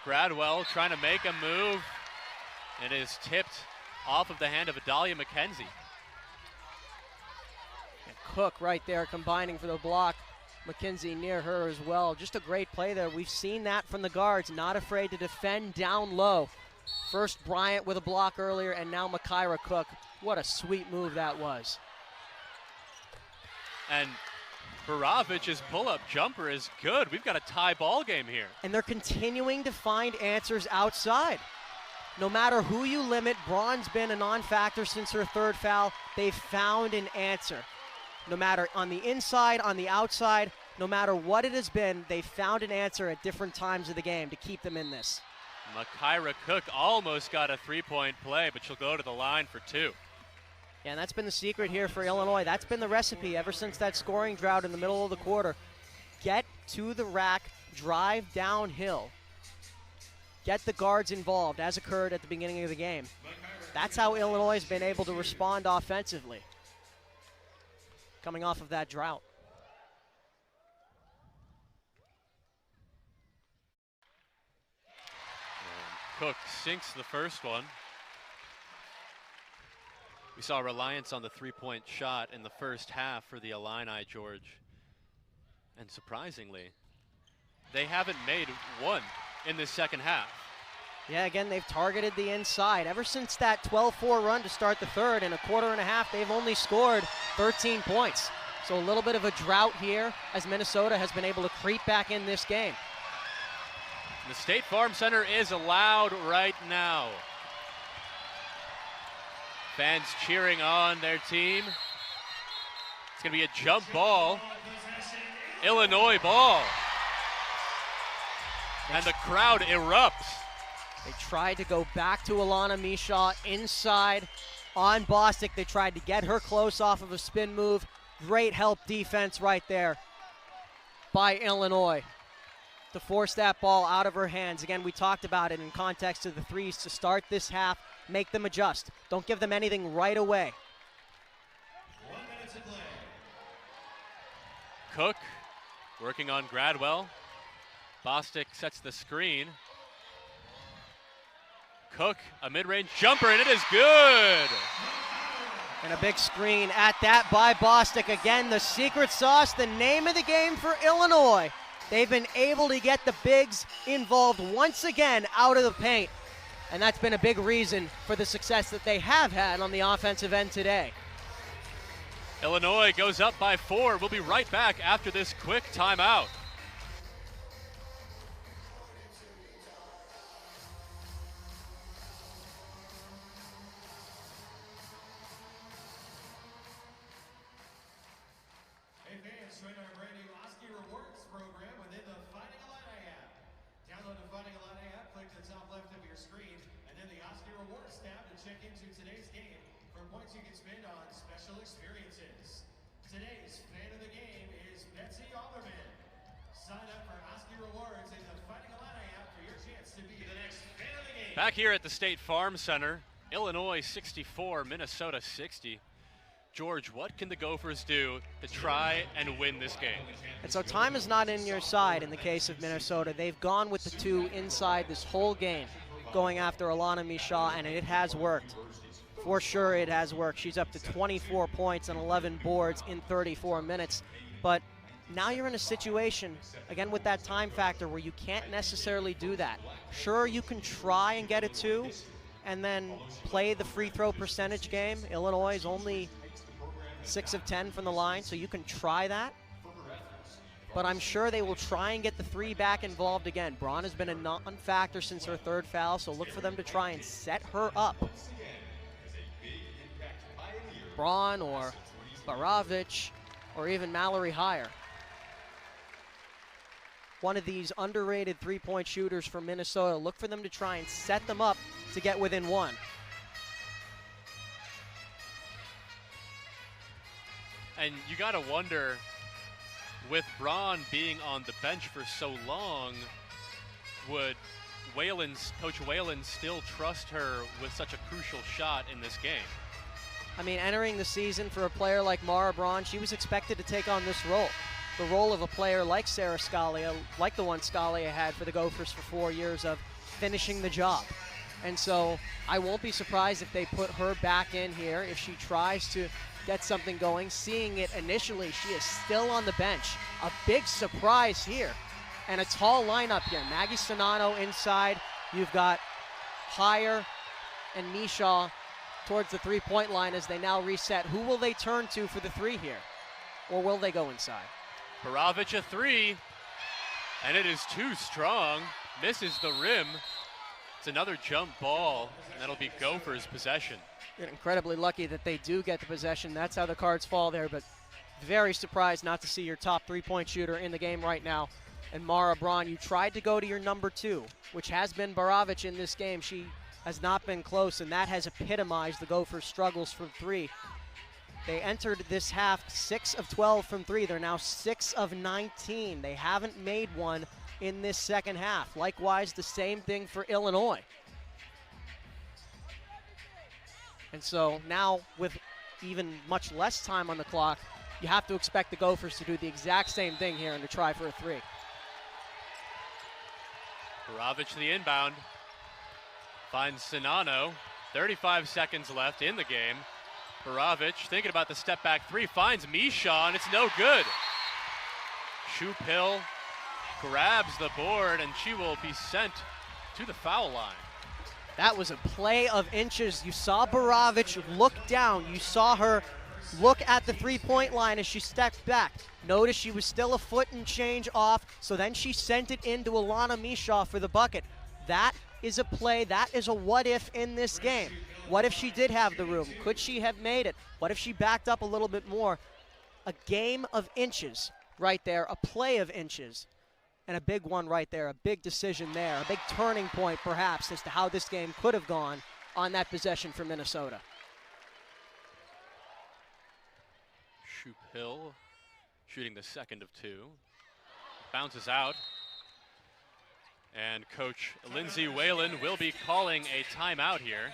Gradwell trying to make a move. It is tipped off of the hand of Adalia McKenzie. And Cook right there combining for the block. McKenzie near her as well. Just a great play there. We've seen that from the guards, not afraid to defend down low. First Bryant with a block earlier, and now Makaira Cook. What a sweet move that was. And Baravic's pull-up jumper is good. We've got a tie ball game here. And they're continuing to find answers outside. No matter who you limit, Braun's been a non-factor since her third foul. They've found an answer. No matter on the inside, on the outside, no matter what it has been, they've found an answer at different times of the game to keep them in this. Makaira Cook almost got a three-point play, but she'll go to the line for two. Yeah, and that's been the secret here for Illinois. That's been the recipe ever since that scoring drought in the middle of the quarter. Get to the rack, drive downhill. Get the guards involved, as occurred at the beginning of the game. That's how Illinois has been able to respond offensively, coming off of that drought. And Cook sinks the first one. We saw reliance on the three-point shot in the first half for the Illini, George. And surprisingly, they haven't made one in this second half. Yeah, again, they've targeted the inside. Ever since that 12-4 run to start the third, in a quarter and a half, they've only scored 13 points. So a little bit of a drought here as Minnesota has been able to creep back in this game. The State Farm Center is loud right now. Fans cheering on their team. It's going to be a jump ball. Illinois ball. And the crowd erupts. They tried to go back to Alana Mishaw inside on Bostic. They tried to get her close off of a spin move. Great help defense right there by Illinois to force that ball out of her hands. Again, we talked about it in context of the threes to start this half. Make them adjust. Don't give them anything right away. 1 minute to play. Cook working on Gradwell. Bostic sets the screen. Cook, a mid-range jumper, and it is good. And a big screen at that by Bostic. Again, the secret sauce, the name of the game for Illinois. They've been able to get the bigs involved once again out of the paint. And that's been a big reason for the success that they have had on the offensive end today. Illinois goes up by 4. We'll be right back after this quick timeout. Hey fans, join our brand new Oski Rewards program within the Fighting Illini app. Download the Fighting Illini app, click the top left of your screen, and then the Oski Rewards tab to check into today's game for points you can spend on special experiences. Today's fan of the game is Betsy Alderman. Sign up for Oski Rewards in the Fighting Illini app for your chance to be the next fan of the game. Back here at the State Farm Center, Illinois 64, Minnesota 60. George, what can the Gophers do to try and win this game? And so time is not in your side in the case of Minnesota. They've gone with the two inside this whole game, going after Alana Mishaw, and it has worked. For sure it has worked. She's up to 24 points and 11 boards in 34 minutes. But now you're in a situation, again with that time factor, where you can't necessarily do that. Sure, you can try and get a 2 and then play the free throw percentage game. Illinois is only 6 of 10 from the line, so you can try that. But I'm sure they will try and get the 3 back involved again. Braun has been a non-factor since her third foul, so look for them to try and set her up. Braun or Baravich or even Mallory Hire. One of these underrated three-point shooters from Minnesota. Look for them to try and set them up to get within 1. And you got to wonder, with Braun being on the bench for so long, would Coach Whalen still trust her with such a crucial shot in this game? I mean, entering the season for a player like Mara Braun, she was expected to take on this role. the role of a player like Sarah Scalia, like the one Scalia had for the Gophers for 4 years, of finishing the job. And so I won't be surprised if they put her back in here, if she tries to get something going. Seeing it initially, she is still on the bench. A big surprise here. And a tall lineup here. Maggie Sonano inside. You've got Heyer and Mishaw towards the three-point line as they now reset. Who will they turn to for the three here? Or will they go inside? Baravic a three, and it is too strong. Misses the rim. It's another jump ball, and that'll be Gophers' possession. You're incredibly lucky that they do get the possession. That's how the cards fall there, but very surprised not to see your top three-point shooter in the game right now. And Mara Braun, you tried to go to your number two, which has been Baravic in this game. She has not been close, and that has epitomized the Gophers' struggles from three. They entered this half 6 of 12 from three. They're now 6 of 19. They haven't made one in this second half. Likewise, the same thing for Illinois. And so now, with even much less time on the clock, you have to expect the Gophers to do the exact same thing here and to try for a three. Baravic the inbound. Finds Sonano. 35 seconds left in the game. Baravic thinking about the step back three. Finds Mishaw, and it's no good. Shoop Hill grabs the board, and she will be sent to the foul line. That was a play of inches. You saw Baravic look down. You saw her look at the three-point line as she stepped back. Notice she was still a foot and change off, so then she sent it into Alana Mishaw for the bucket. That is a play, that is a what-if in this game. What if she did have the room? Could she have made it? What if she backed up a little bit more? A game of inches right there, a play of inches. And a big one right there, a big decision there, a big turning point perhaps as to how this game could have gone on that possession for Minnesota. Shoop Hill shooting the second of two. Bounces out. And Coach Lindsay Whalen will be calling a timeout here.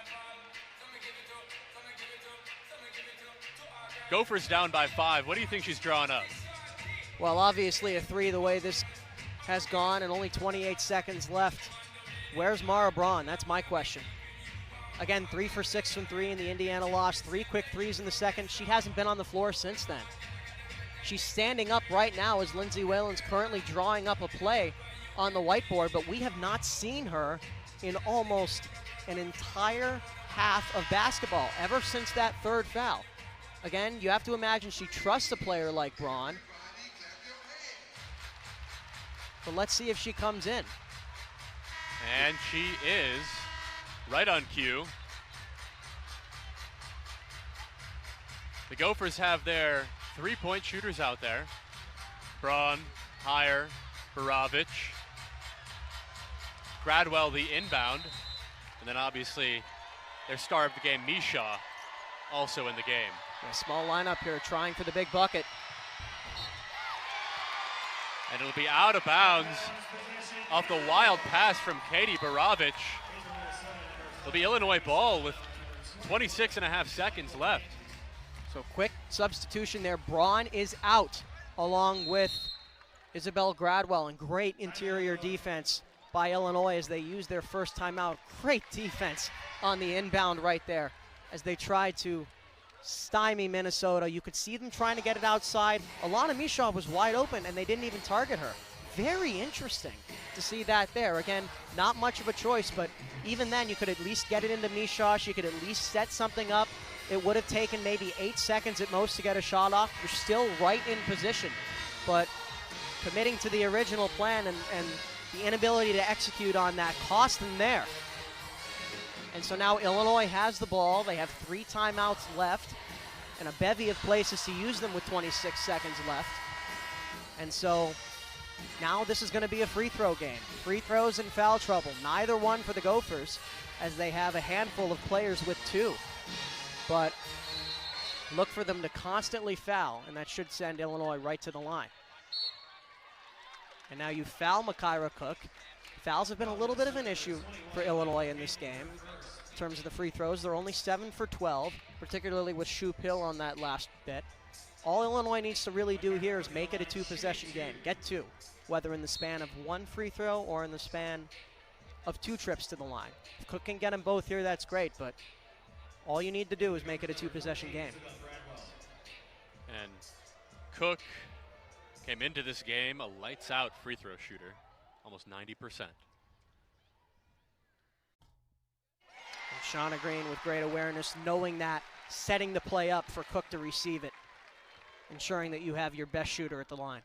Gophers down by 5. What do you think she's drawing up? Well, obviously a three the way this has gone, and only 28 seconds left. Where's Mara Braun? That's my question. Again, 3 for 6 from three in the Indiana loss. 3 quick threes in the second. She hasn't been on the floor since then. She's standing up right now as Lindsay Whalen's currently drawing up a play on the whiteboard, but we have not seen her in almost an entire half of basketball, ever since that third foul. Again, you have to imagine she trusts a player like Braun. But let's see if she comes in. And she is right on cue. The Gophers have their three-point shooters out there. Braun, Heyer, Baravic. Gradwell the inbound. And then obviously their star of the game, Mishaw, also in the game. A small lineup here trying for the big bucket. And it'll be out of bounds off the wild pass from Katie Baravic. It'll be Illinois ball with 26.5 seconds left. So quick substitution there. Braun is out along with Isabel Gradwell, and great interior defense by Illinois as they use their first timeout. Great defense on the inbound right there as they try to stymie Minnesota. You could see them trying to get it outside. Alana Mishaw was wide open and they didn't even target her. Very interesting to see that there. Again, not much of a choice, but even then you could at least get it into Mishaw. She could at least set something up. It would have taken maybe 8 seconds at most to get a shot off. You're still right in position, but committing to the original plan and the inability to execute on that cost them there. And so now Illinois has the ball. They have 3 timeouts left and a bevy of places to use them with 26 seconds left. And so now this is going to be a free throw game. Free throws and foul trouble. Neither one for the Gophers as they have a handful of players with 2. But look for them to constantly foul, and that should send Illinois right to the line. And now you foul Makira Cook. Fouls have been a little bit of an issue for Illinois in this game. In terms of the free throws, they're only 7 for 12, particularly with Shoop Hill on that last bit. All Illinois needs to really do here is make it a two-possession game. Get two, whether in the span of one free throw or in the span of 2 trips to the line. If Cook can get them both here, that's great, but all you need to do is make it a two-possession game. And Cook came into this game a lights-out free throw shooter, almost 90%. And Shauna Green with great awareness, knowing that, setting the play up for Cook to receive it, ensuring that you have your best shooter at the line.